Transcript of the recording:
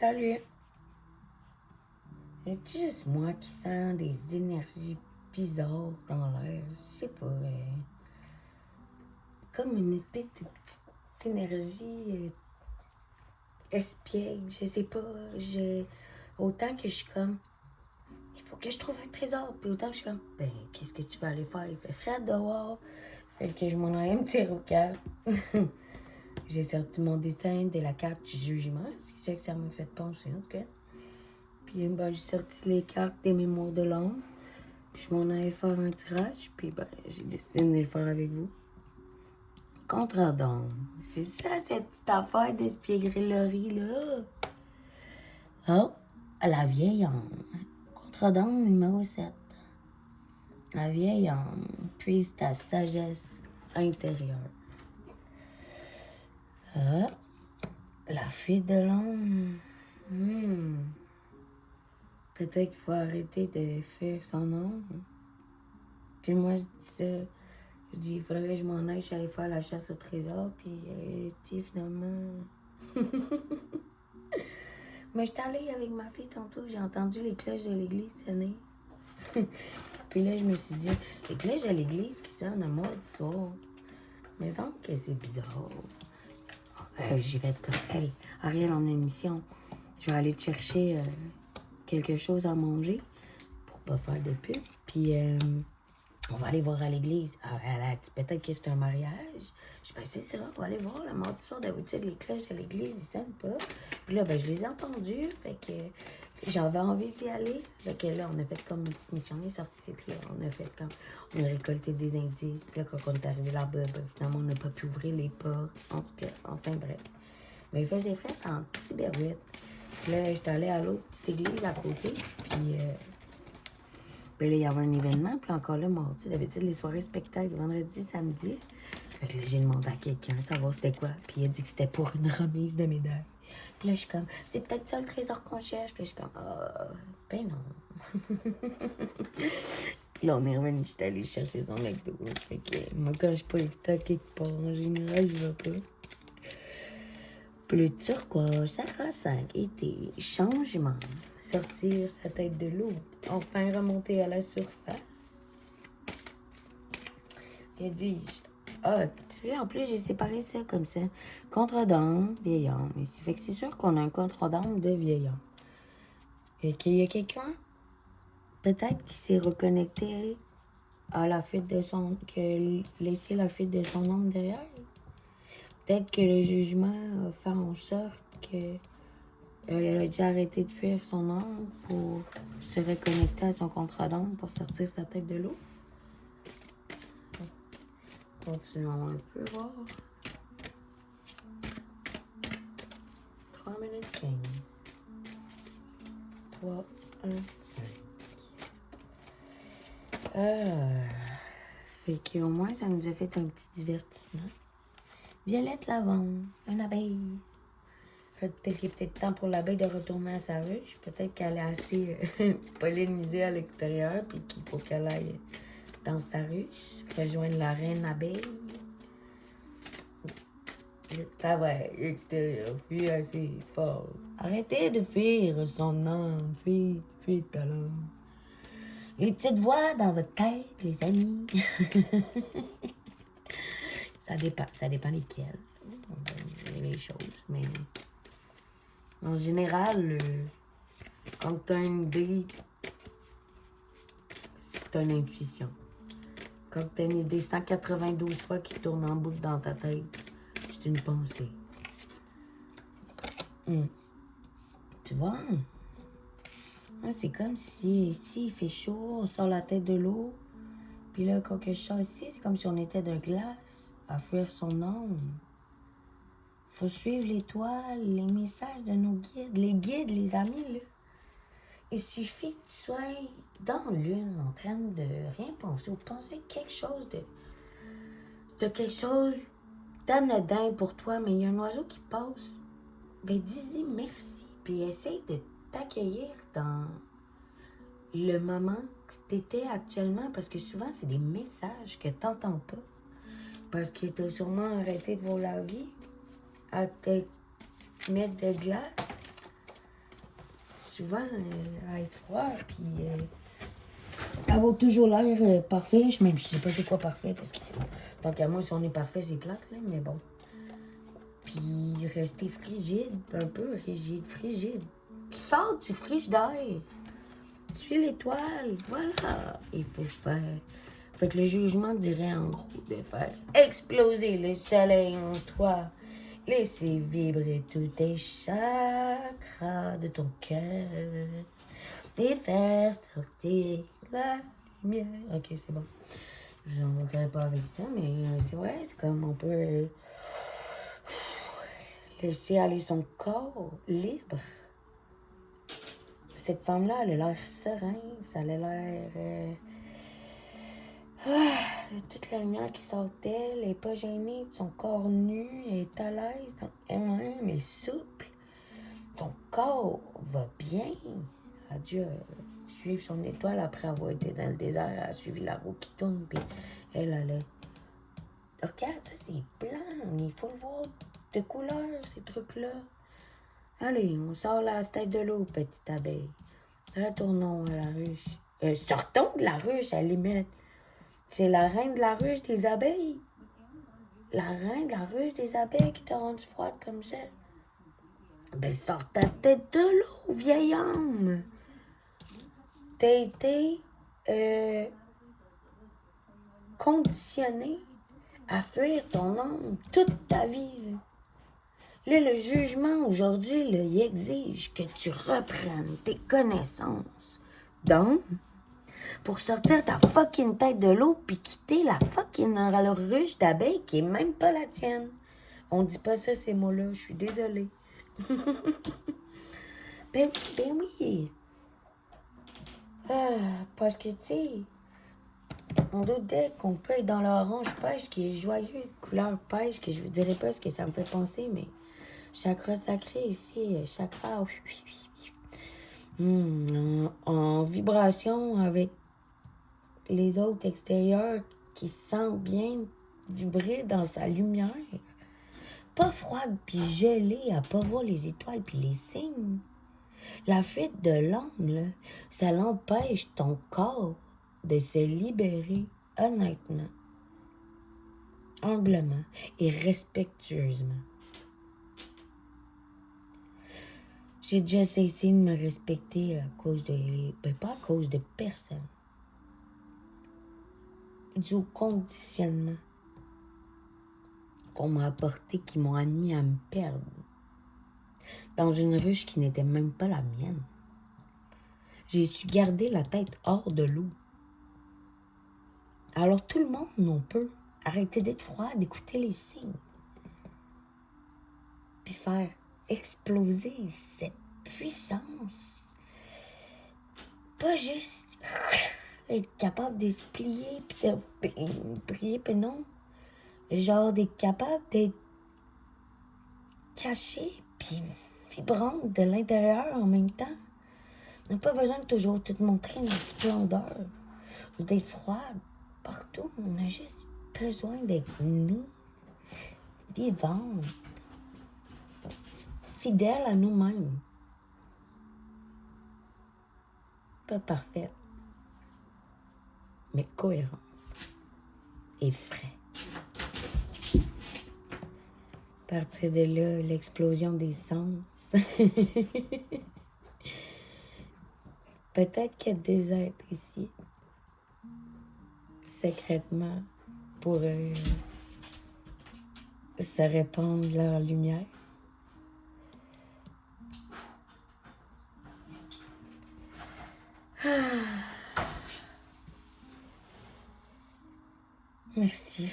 Salut. Est-ce juste moi qui sens des énergies bizarres dans l'air? Je sais pas. Comme une espèce de petite énergie espiègle. Je sais pas. Autant que je suis comme, il faut que je trouve un trésor. Puis autant que je suis comme, ben, qu'est-ce que tu vas aller faire? Il fait frais dehors. Fait que je m'en aille me tirer aux cartes. J'ai sorti mon dessin de la carte du jugement. C'est ça que ça m'a fait penser, en tout cas. Puis ben, j'ai sorti les cartes des mémoires de l'ombre. Puis je m'en allais faire un tirage. Puis ben, j'ai décidé de venir le faire avec vous. Contre-don. C'est ça, cette petite affaire d'espièglerie, là. Oh, la vieille âme. Contre-don numéro 7. La vieille âme puise ta sagesse intérieure. Ah, la fille de l'ombre. Peut-être qu'il faut arrêter de faire son ombre. Puis moi, je dis ça. Je dis, il faudrait que je m'en aille, j'allais faire la chasse au trésor. Puis, tu sais, finalement. Mais je suis allée avec ma fille tantôt, j'ai entendu les cloches de l'église sonner. Puis là, je me suis dit, les cloches de l'église qui sonnent à moi du soir. Mais il semble que c'est bizarre. J'ai fait comme, hey, Ariel, on a une mission. Je vais aller te chercher quelque chose à manger pour pas faire de pub. Puis, on va aller voir à l'église. Elle a dit peut-être que c'est un mariage. Je dis, c'est ça, on va aller voir le mardi soir. D'habitude, les cloches de l'église, ils sonnent pas. Puis là, ben, je les ai entendues. Fait que j'avais envie d'y aller. Fait que là, on a fait comme une petite mission. On est sorti. Puis là, on a fait comme. On a récolté des indices. Puis là, quand on est arrivé là-bas, ben, finalement, on n'a pas pu ouvrir les portes. En tout cas, enfin, bref. Mais il faisait frais en petit berouette. Puis là, j'étais allée à l'autre petite église à côté. Puis là, il y avait un événement, puis encore là, mardi, d'habitude, les soirées spectacles, vendredi, samedi. Fait que là, j'ai demandé à quelqu'un, savoir c'était quoi. Puis il a dit que c'était pour une remise de médailles. Puis là, je suis comme, c'est peut-être ça le trésor qu'on cherche. Puis là, je suis comme, ben non. Puis là, on est revenu, j'étais allée chercher son McDo. Fait que moi, quand je peux éviter quelque part, en général, je vais pas. Bleu turquoise, sacro-saint, été, changement, sortir sa tête de l'eau, enfin remonter à la surface. Que dis-je? Ah, tu vois, en plus, j'ai séparé ça comme ça. Contre-dame, vieil homme. Ici, fait que c'est sûr qu'on a un contre-dame de vieil homme. Et qu'il y a quelqu'un, peut-être, qui s'est reconnecté à la fuite de son... qui a laissé la fuite de son âme derrière. Peut-être que le jugement a fait en sorte que elle a dû arrêter de fuir son âme pour se reconnecter à son contrat d'âme pour sortir sa tête de l'eau. Continuons un peu, voir. 3 minutes 15. 3, 1, 5. Fait qu'au moins, ça nous a fait un petit divertissement. Violette lavande, une abeille. Peut-être qu'il est peut-être temps pour l'abeille de retourner à sa ruche. Peut-être qu'elle est assez pollinisée à l'extérieur, puis qu'il faut qu'elle aille dans sa ruche, rejoindre la reine abeille. Le travail extérieur, fuis assez fort. Arrêtez de fuir son âme, fuis ta langue. Les petites voix dans votre tête, les amis. ça dépend lesquelles. Les choses, mais... En général, quand tu as une idée, c'est que tu as une intuition. Quand tu as une idée 192 fois qui tourne en boucle dans ta tête, c'est une pensée. Tu vois? C'est comme si ici il fait chaud, on sort la tête de l'eau. Puis là, quand je sors ici, c'est comme si on était de glace à fuir son ombre. Faut suivre l'étoile, les messages de nos guides. Les guides, les amis, là. Il suffit que tu sois dans l'une en train de rien penser ou penser quelque chose de quelque chose d'anodin pour toi, mais il y a un oiseau qui passe. Ben, dis-y merci, puis essaye de t'accueillir dans le moment que tu étais actuellement, parce que souvent, c'est des messages que tu n'entends pas. Parce que tu as sûrement arrêté de voir la vie à te mettre de glace. souvent à être froid, puis avoir toujours l'air parfait. Même je sais pas c'est quoi parfait, parce que tant qu'à moi, si on est parfait, c'est plate, là, mais bon. Puis rester frigide, un peu rigide, frigide. Sors du frigidaire. Suis l'étoile, voilà. Il faut faire. Fait que le jugement dirait en gros de faire exploser le soleil en toi. Laisser vibrer tous tes chakras de ton cœur. Et faire sortir la lumière. Ok, c'est bon. Je n'en voudrais pas avec ça, mais c'est vrai, c'est comme on peut laisser aller son corps libre. Cette femme-là, elle a l'air sereine, ça a l'air... toute la lumière qui sort d'elle, elle n'est pas gênée de son corps nu, elle est à l'aise dans elle-même, elle est souple. Son corps va bien. Elle a dû suivre son étoile après avoir été dans le désert, elle a suivi la roue qui tourne, puis elle allait... Regarde, ça c'est blanc, il faut le voir de couleur, ces trucs-là. Allez, on sort la tête de l'eau, petite abeille. Retournons à la ruche. Sortons de la ruche, à la limite. C'est la reine de la ruche des abeilles. La reine de la ruche des abeilles qui t'a rendu froide comme ça. Ben, sors ta tête de l'eau, vieil homme. T'as été conditionné à fuir ton âme toute ta vie. Là, le jugement aujourd'hui, là, il exige que tu reprennes tes connaissances. Donc, pour sortir ta fucking tête de l'eau puis quitter la fucking ruche d'abeilles qui est même pas la tienne. On dit pas ça, ces mots-là, je suis désolée. ben oui. Parce que, tu sais, on doute dès qu'on peut être dans l'orange pêche qui est joyeux, couleur pêche, que je vous dirai pas ce que ça me fait penser, mais chakra sacré ici, chakra en vibration avec les autres extérieurs qui sentent bien vibrer dans sa lumière. Pas froide puis gelée à pas voir les étoiles puis les signes. La fuite de l'âme, là, ça l'empêche ton corps de se libérer honnêtement, humblement et respectueusement. J'ai déjà cessé de me respecter à cause de... Ben, pas à cause de personne. Dû au conditionnement qu'on m'a apporté, qui m'ont admis à me perdre dans une ruche qui n'était même pas la mienne. J'ai su garder la tête hors de l'eau. Alors tout le monde non peut arrêter d'être froid, d'écouter les signes. Puis faire exploser cette puissance. Pas juste être capable de se plier puis de prier, puis non. Genre d'être capable d'être caché puis vibrante de l'intérieur en même temps. On n'a pas besoin de toujours tout montrer notre splendeur ou d'être froide partout. On a juste besoin d'être nous, vivantes, fidèles à nous-mêmes. Pas parfaite, mais cohérente et frais. À partir de là, l'explosion des sens. Peut-être qu'il y a deux êtres ici, secrètement, pour se répandre leur lumière. Merci.